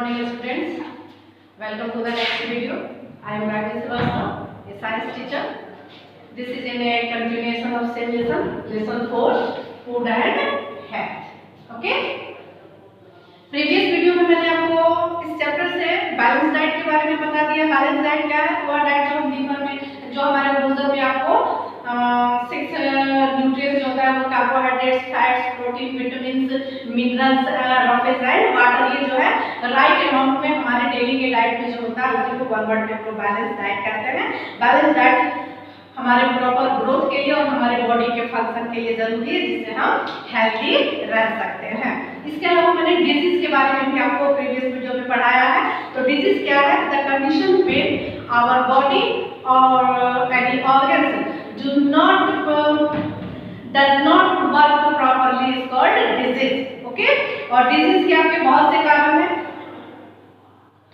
morning students. Welcome to the next video. I am Rajesh Srivastava, a science teacher. This is in a continuation of same lesson 4, food and health. Okay? Previous video में मैंने आपको इस chapter से balance diet के बारे में बता दिया। बैलेंस डाइट क्या है? वह डाइट जो हम दिन भर में जो हमारे भोजन में आपको 6 न्यूट्रिएंट्स होता है, वो carbohydrates, fats, protein, vitamins, minerals, roughage and water, ये जो है राइट अमाउंट में हमारे डेली के डाइट में जो होता है उसी को वन वर्ड में हम बैलेंस डाइट कहते हैं। बैलेंस डाइट हमारे प्रॉपर ग्रोथ के लिए और हमारे बॉडी के फंक्शन के लिए जरूरी है, जिससे हम हेल्दी रह सकते हैं। इसके अलावा मैंने डिजीज के बारे में भी आपको प्रीवियस वीडियो में पढ़ाया है। तो डिजीज क्या है? The condition when our body और any organs do not does not work properly is called disease. Okay, और डिजीज के आपके बहुत से कारण हैं।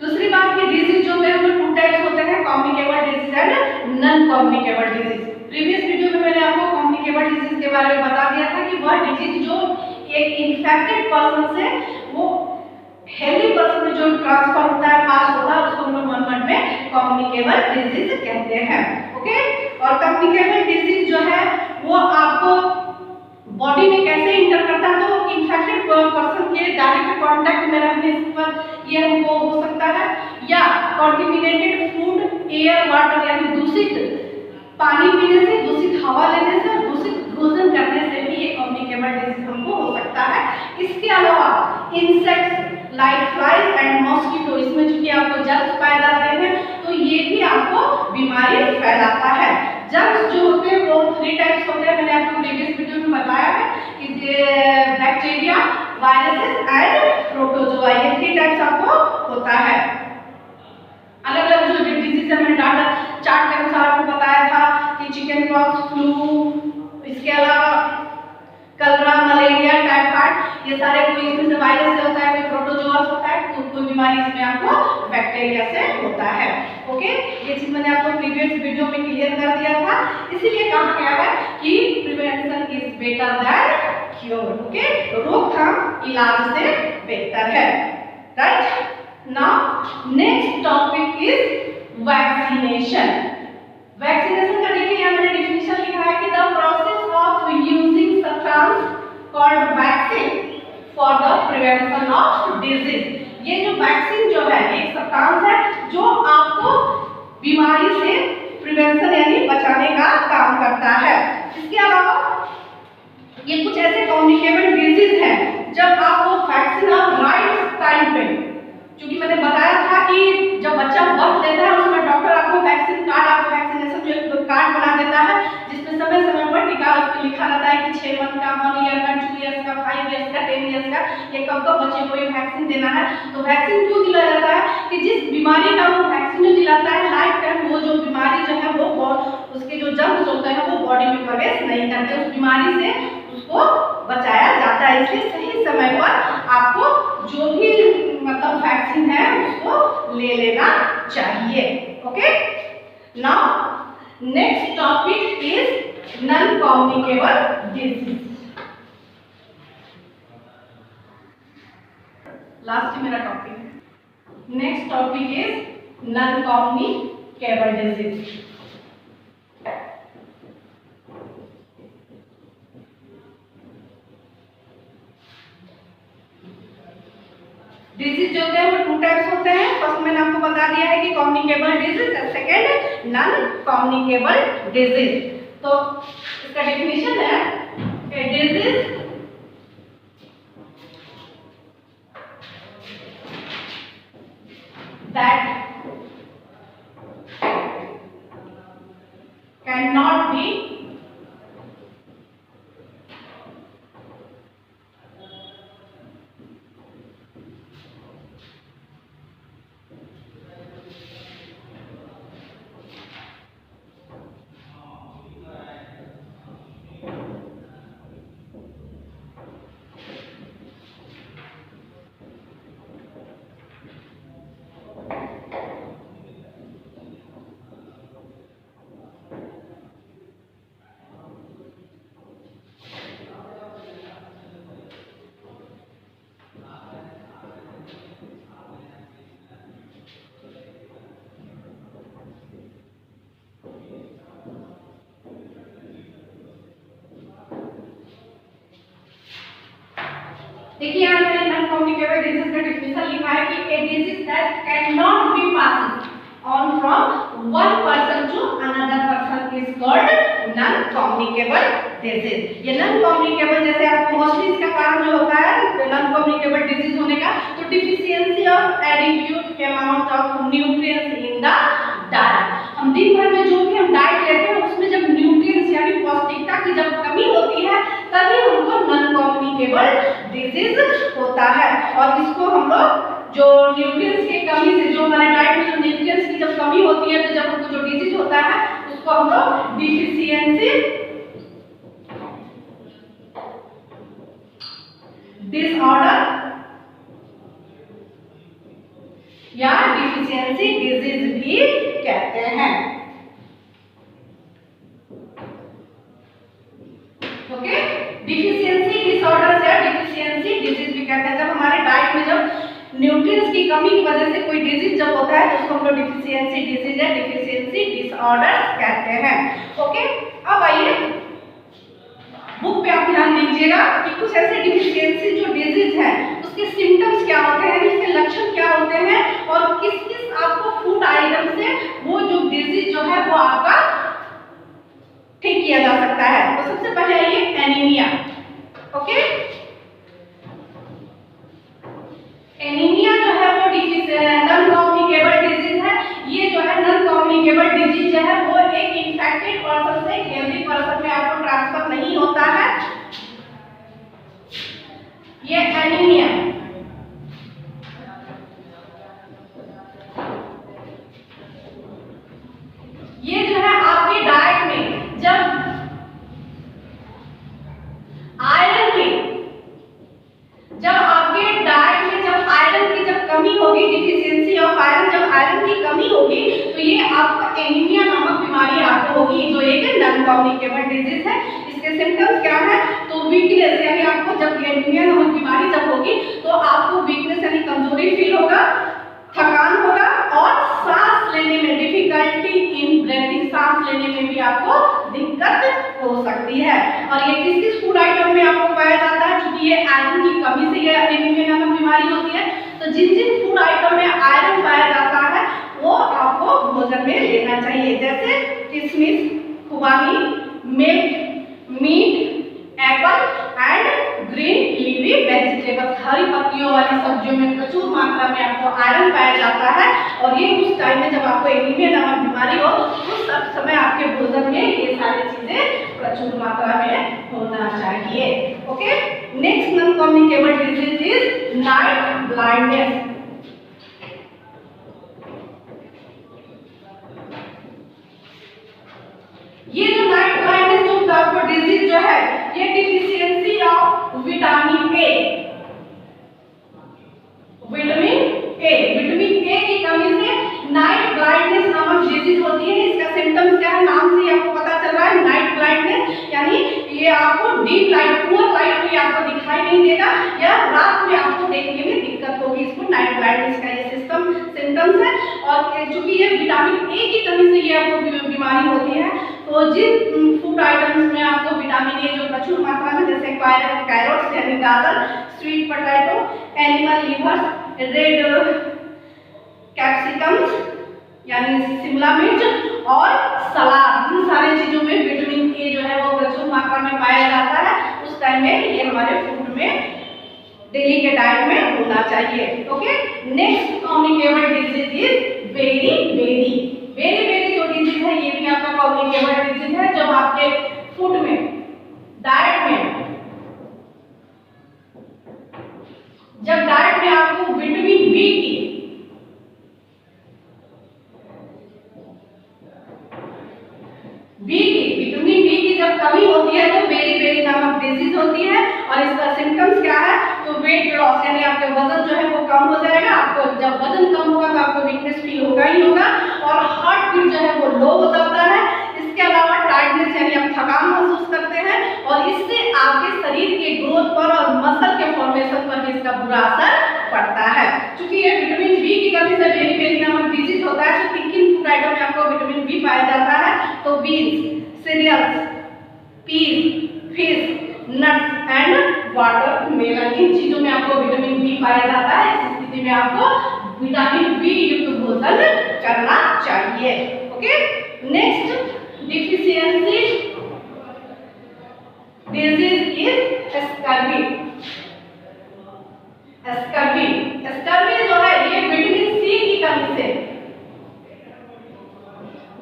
दूसरी बात की डिजीज जो है वो टू टाइप्स होते हैं, communicable disease and non communicable disease. Previous video में मैंने आपको कम्युनिकेबल डिजीज के बारे में बता दिया था कि वह डिजीज जो एक इन्फेक्टेड पर्सन से वो हेल्दी पर्सन में जो ट्रांसफर होता है, पास होता है, उसको हम लोग वन वर्ड में कम्युनिकेबल डिजीज कहते हैं। ओके, और कम्युनिकेबल डिजीज जो है वो आपको बॉडी में कैसे इंटर करता है? तो इन्फेक्टेड पर्सन के डायरेक्ट कांटेक्ट में रहने पर ये हमको हो सकता है, या कॉन्टिमिनेटेड फूड, एयर, वाटर यानी दूषित पानी पीने से, दूषित हवा लेने से, दूषित भोजन करने से भी ये कम्युनिकेबल डिजीज हमको हो सकता है। इसके अलावा insects like flies and mosquito, इसमें चूंकि आपको जर्म्स पाए जाते हैं तो ये भी आपको बीमारी फैलाता है। जर्म्स जो होते हैं वो 3 टाइप्स होते हैं, मैंने आपको प्रीवियस वीडियो में बताया है कि बैक्टीरिया, वायरसेस एंड प्रोटोजोआ, ये 3 टाइप्स आपको होता है। अलग अलग जो डिजीज है मैंने डाटा चार्ट के अनुसार आपको बताया था कि चिकन पॉक्स, फ्लू, इसके अलावा कलरा, मलेरिया, टाइफाइड, ये सारे कोई इसमें से वायरस से होता है, कोई प्रोटोजोआ होता है, तो कोई बीमारी इसमें आपको बैक्टीरिया से होता है। ओके, ये चीज मैंने आपको प्रीवियस वीडियो में क्लियर कर दिया था। इसीलिए कहा गया है कि prevention is better than cure. Okay, रोकथाम इलाज से बेहतर है। Right, now next topic is vaccination. Vaccination का देखिए यहाँ मैंने डेफिनेशन लिखा है कि the process of using substance called vaccine for the prevention of disease. ये जो वैक्सीन जो है एक सब्सटेंस है जो आपको बीमारी से प्रिवेंशन यानी बचाने का काम करता है। इसके अलावा ये कुछ ऐसे कम्युनिकेबल डिजीज है जब आप वो वैक्सीन आप राइट टाइम पे, क्योंकि मैंने बताया था कि जब बच्चा बर्थ लेता है उसमें डॉक्टर आपको वैक्सीन कार्ड, आपको वैक्सीनेशन जो एक कार्ड बना देता है जिसमें समय समय पर टीका उस पर लिखा रहता है कि 6 मंथ का, 1 ईयर का, 2 ईयर्स का, 5 ईयर्स का, 10 ईयर्स का, ये कब कब बच्चे को ये वैक्सीन देना है। तो वैक्सीन क्यों दिया जाता है कि जिस बीमारी का वो वैक्सीन जो दिलाता है लाइफ टाइम वो जो बीमारी जो है वो उसके जो जर्म्स होते हैं वो बॉडी में प्रवेश नहीं करते, उस बीमारी से उसको बचाया जाता है। इसलिए सही समय पर आपको जो भी मतलब वैक्सीन है उसको ले लेना चाहिए। Okay, now next topic is non communicable disease. Last मेरा topic. Next topic is non communicable disease. Disease जो होते हैं वो 2 टाइप्स होते हैं। फर्स्ट मैंने आपको बता दिया है कि communicable disease, second non communicable disease. तो इसका डेफिनेशन है a disease that can not be देखिए यहाँ मैंने नॉन कम्युनिकेबल डिजीज का डेफिनेशन लिखा है कि a disease that can not be passed on from one person to another person is called non-communicable disease। ये non-communicable जैसे आपको मोस्टली इसका कारण जो होता है non-communicable disease होने का, तो deficiency of adequate amount of nutrients in the diet। हम दिन भर में जो भी हम डाइट लेते हैं उसमें जब न्यूट्रिएंट्स यानी पौष्टिकता की जब कमी होती है तभी हमको non-communicable disease होता है। और इसको हम लोग जो न्यूट्रिएंट्स की कमी से, जो हमारे डाइट में जो न्यूट्रिएंट्स की जब कमी होती है तो जब हमको जो डिजीज होता है उसको हम लोग डिफिशियंसी डिसऑर्डर या डिफिशियंसी डिजीज भी कहते हैं। ओके, डिफिशियंसी डिसऑर्डर या डिफिशियंसी डिजीज भी कहते हैं। जब हमारे डाइट में जब न्यूट्रिएंट्स की कमी की वजह से कोई डिजीज जब होता है तो उसको हम लोग डिफिशियंसी डिजीज या डिफिशियंसी डिसऑर्डर्स कहते हैं। ओके, अब आइए बुक पे आप ध्यान दीजिएगा कि कुछ ऐसे डिफिशियंसी जो डिजीज है उसके सिम्टम्स क्या होते हैं, उसके लक्षण क्या होते हैं और किस किस आपको फूड आइटम से वो जो डिजीज जो है वो आपका ठीक किया जा सकता है। तो सबसे पहले आइए एनीमिया। ओके, एनीमिया जो है वो नॉन कम्युनिकेबल डिजीज है। ये जो है नॉन कम्युनिकेबल डिजीज जो है वो एक इन्फेक्टेड पर्सन से हेल्दी पर्सन में आपको ट्रांसफर नहीं होता है। ये एनीमिया ये जो है आपके डाइट में जब आयरन की कमी होगी, डिफिशियंसी ऑफ आयरन, जब आयरन की कमी होगी तो ये आपको एनीमिया नामक बीमारी आपको होगी जो एक नॉन कम्युनिकेबल डिजीज है। इसके सिम्टम्स क्या है, तो वीकनेस यानी आपको जब एनीमिया नामक बीमारी जब होगी तो आपको वीकनेस यानी कमजोरी फील होगा, थकान होगा और सांस लेने में डिफिकल्टी इन ब्रीथिंग, सांस लेने में भी आपको दिक्कत हो सकती है। और ये किस किस फूड आइटम में आपको पाया जाता है, क्योंकि ये आयरन की कमी से ये एनीमिया नामक बीमारी होती है। तो जिन जिन फूड आइटम में आयरन पाया जाता है वो आपको भोजन में लेना चाहिए, जैसे किशमिश, खुबानी, milk, meat, apple and green leafy vegetables. हरी पत्तियों वाली सब्जियों में प्रचुर मात्रा में आपको आयरन पाया जाता है और ये उस टाइम में जब आपको एनीमिया नामक बीमारी हो उस समय आपके भोजन में ये सारी चीजें प्रचुर मात्रा में होना चाहिए। Okay, next non communicable disease is night blindness. ये जो नाइट ब्लाइंडनेस जो आपको डिजीज जो है ये deficiency of vitamin A, vitamin A की कमी से नाइट ब्लाइंडनेस नामक डिजीज होती है। इसका सिम्टम्स क्या है, नाम से आपको पता चल रहा है नाइट ब्लाइंडनेस, यानी ये आपको डीप लाइट, पुअर लाइट में आपको दिखाई नहीं देगा या रात में आपको देखने में दिक्कत होगी। इसको नाइट ब्लाइंडनेस का ये सिम्टम्स है। और चूंकि ये विटामिन ए की कमी से ये आपको बीमारी होती है तो जिन फूड आइटम्स में आपको विटामिन ए जो प्रचुर मात्रा में, जैसे कैरोट्स यानी गाजर, sweet potato, animal levers, red capsicums यानी शिमला मिर्च और सलाद, इन सारी चीजों में विटामिन ए जो है वो प्रचुर मात्रा में पाया जाता है। उस टाइम में ये हमारे फूड में डेली के डाइट में होना चाहिए। Okay, next communicable disease is very जो डिजीज है ये भी आपका कम्युनिकेबल डिजीज है। जब आपके फूड में, डाइट में, जब डाइट में आपको विटामिन बी की विटामिन बी की जब कमी होती है तो बेरी नामक डिजीज होती है। और इसका सिम्टम्स क्या है, तो वेट लॉस यानी आपके वजन जो है वो कम हो जाएगा। आपको जब वजन कम होगा तो आपको वीकनेस फील होगा ही होगा और हार्ट बीट जो है वो लो हो जाता है। इसके अलावा टायर्डनेस यानी आप थकान महसूस करते हैं और इससे आपके शरीर के ग्रोथ पर और मसल के फॉर्मेशन पर भी इसका बुरा असर पड़ता है। क्योंकि ये विटामिन बी की कमी से बेरी नामक डिजीज होता है। तो किन फूड आइटम में आपको विटामिन बी पाया जाता है, तो beans, cereals, peas, fish, nuts and watermelon, इन चीजों में आपको विटामिन बी पाया जाता है। इस स्थिति में आपको विटामिन बी युक्त भोजन करना चाहिए। Okay, next deficiency disease is scurvy. Scurvy जो है ये विटामिन सी की कमी से,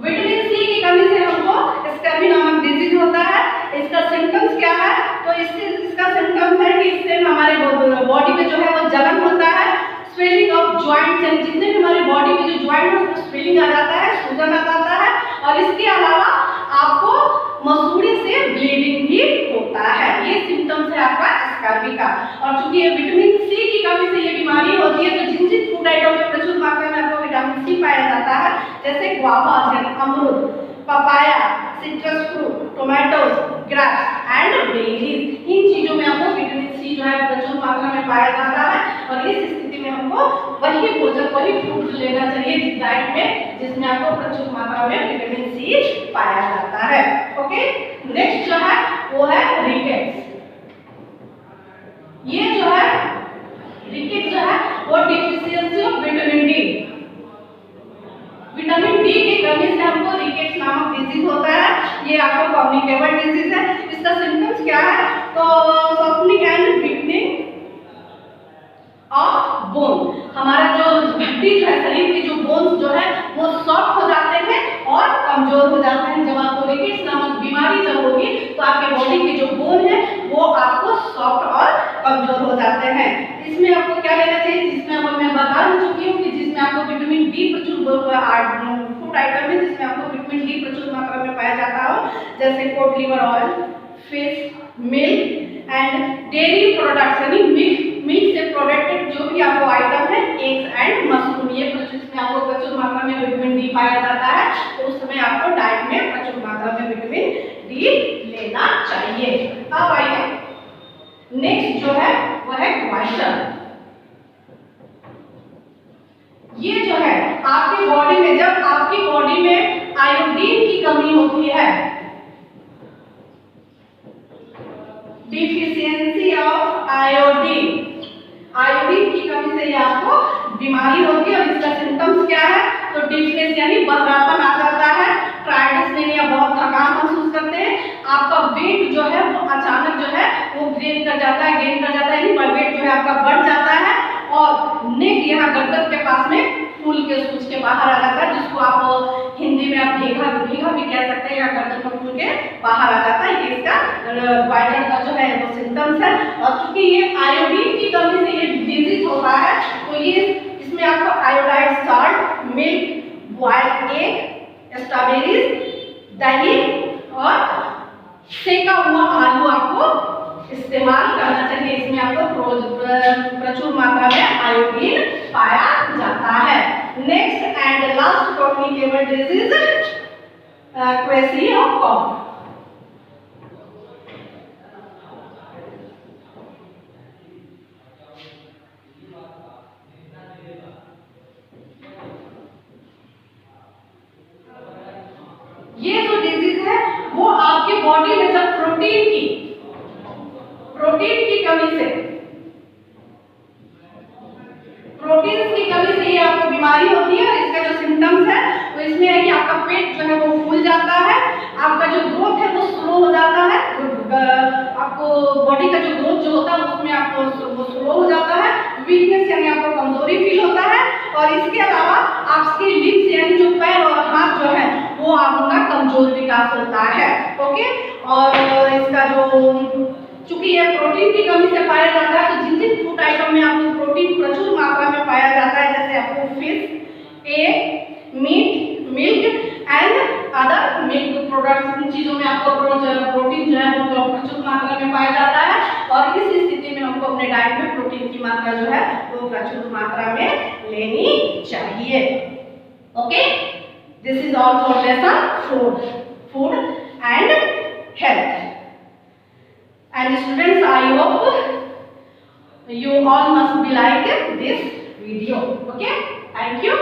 विटामिन सी की कमी से हमको स्कर्वी नामक डिजीज होता है। इसका सिम्टम्स क्या है? तो इसका सिम्टम्स है कि इससे हमारे बॉडी में जो है वो जलन होता है, स्वेलिंग ऑफ जॉइंट्स, यानी जितने भी हमारे बॉडी में जो जॉइंट है उसमें स्वेलिंग आ जाता है, सूजन आ जाता है, और इसके अलावा आपको मसूड़े से ब्लीडिंग भी होता है। ये सिम्टम्स है आपका स्कर्वी का। और चूंकि ये विटामिन सी की कमी से ये बीमारी होती है, तो जिन जिन फूड आइटम में प्रचुर मात्रा में आपको विटामिन सी पाया जाता है, जैसे गुआवा यानी अमरूद, papaya, citrus fruit, tomatoes, grapes and berries, इन चीजों में आपको विटामिन सी जो है प्रचुर मात्रा में पाया जाता है। और इस स्थिति में हमको वही भोजन, वही फूड लेना चाहिए जिस डाइट में जिसमें आपको प्रचुर मात्रा में विटामिन सी पाया जाता है। ओके, नेक्स्ट जो है वो है रिकेट्स। ये जो है रिकेट जो है वो deficiency of vitamin D, vitamin D की कमी से हमको रिकेट्स नामक डिजीज होता है। ये आपको कम्युनिकेबल डिजीज है। इसका सिम्टम्स क्या है? तो softening and weakening of bone, हमारा जो हड्डी जो है, शरीर की जो बोन्स जो है वो सॉफ्ट हो जाते हैं और कमजोर हो जाते हैं। जब आपको रिकेट्स नामक बीमारी जब होगी तो आपके बॉडी के जो बोन है वो आपको सॉफ्ट और कमजोर हो जाते हैं। इसमें आपको क्या लेना चाहिए? जिसमें आपको मैं बता चुकी हूँ कि जिसमें आपको विटामिन डी प्रचुर फूड आइटम है जिसमें आपको विटामिन डी प्रचुर मात्रा में पाया जाता हो, जैसे cod liver oil, fish, milk and dairy products, यानी मिल्क से प्रोडक्टेड जो भी आपको आइटम है, एग्स एंड मशरूम, ये जिसमें आपको प्रचुर मात्रा में विटामिन डी पाया जाता है। तो उस समय आपको डाइट में प्रचुर मात्रा में विटामिन डी लेना चाहिए। अब आइए नेक्स्ट जो है वो है क्वाइटर। ये जो है आपकी बॉडी में, जब आपकी बॉडी में आयोडीन की कमी होती है, डिफिशियंसी ऑफ आयोडीन, आयोडीन की कमी से ये आपको बीमारी होती है। और इसका सिम्टम्स क्या है? तो डिफनेस यानी बहरापन आ जाता है, टायर्डनेस या बहुत थकान महसूस करते हैं, आपका वेट जो है वो अचानक जो है वो गेन कर जाता है, यानी वेट जो है आपका बढ़ जाता है, और नेक यहाँ गर्दन के पास में फूल के सूज के बाहर आ जाता है, जिसको आप हिंदी में आप भीगा भी कह सकते हैं, या गर्दन में फूल के बाहर आ जाता है। ये इसका क्वाइटर का जो है वो सिम्टम्स है। और चूंकि ये आयोडीन की कमी से ये डिजीज होता है, तो ये इसमें आपको iodide salt, milk, boiled egg, strawberries, दही और सेका हुआ आलू आपको इस्तेमाल करना चाहिए। इसमें आपको प्रचुर मात्रा में आयोडीन पाया जाता है। Next and last communicable disease kwashiorkor. ये जो डिजीज है वो आपके बॉडी में जब प्रोटीन की कमी से, प्रोटीन की कमी से ये आपको बीमारी होती है। और इसका जो सिम्टम्स है वो इसमें है कि आपका पेट जो है वो फूल जाता है, आपका जो ग्रोथ है वो स्लो हो जाता है, आपको बॉडी का जो ग्रोथ जो होता है उसमें आपको वो स्लो हो जाता है, वीकनेस यानी आपको कमजोरी फील होता है, और इसके अलावा आपके लिम्स यानी जो पैर और हाथ जो है वो आपका कमजोर विकास होता है। ओके, और इसका जो चूंकि ये प्रोटीन की कमी से पाया जाता है, तो जिन जिन फूड आइटम में आपको प्रोटीन प्रचुर मात्रा में पाया जाता है, जैसे आपको fish, egg, meat, milk and other milk products, इन चीजों में आपको प्रोटीन जो है वो प्रचुर मात्रा में पाया जाता है। और इस स्थिति में हमको अपने डाइट में प्रोटीन की मात्रा जो है वो प्रचुर मात्रा में लेनी चाहिए। Okay, this is all for lesson food and health. And students, I hope you all must be like this video. Okay, thank you.